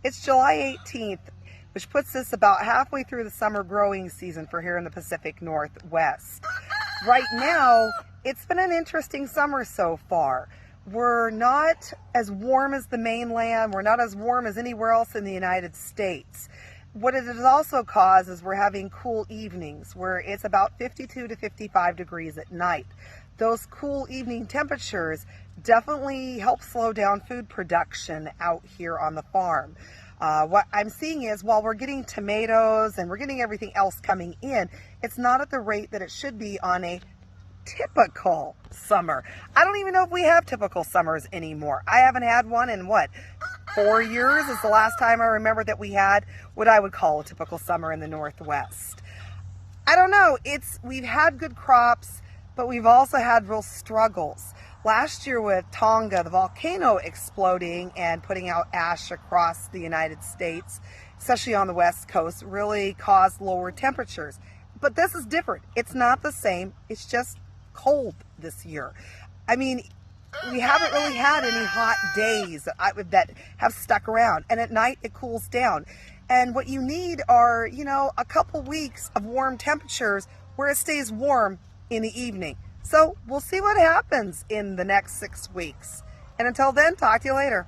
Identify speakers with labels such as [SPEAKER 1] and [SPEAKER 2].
[SPEAKER 1] It's July 18th, which puts us about halfway through the summer growing season for here in the Pacific Northwest. Right now, it's been an interesting summer so far. We're not as warm as the mainland. We're not as warm as anywhere else in the United States. What it has also caused is we're having cool evenings where it's about 52 to 55 degrees at night. Those cool evening temperatures definitely help slow down food production out here on the farm. What I'm seeing is while we're getting tomatoes and we're getting everything else coming in, it's not at the rate that it should be on a typical summer. I don't even know if we have typical summers anymore. I haven't had one in 4 years is the last time I remember that we had what I would call a typical summer in the Northwest. I don't know. We've had good crops, but we've also had real struggles. Last year with Tonga, the volcano exploding and putting out ash across the United States, especially on the West Coast, really caused lower temperatures. But this is different. It's not the same. It's just cold this year. I mean, we haven't really had any hot days that have stuck around, and at night it cools down. And what you need are, a couple weeks of warm temperatures where it stays warm in the evening. So we'll see what happens in the next 6 weeks. And until then, talk to you later.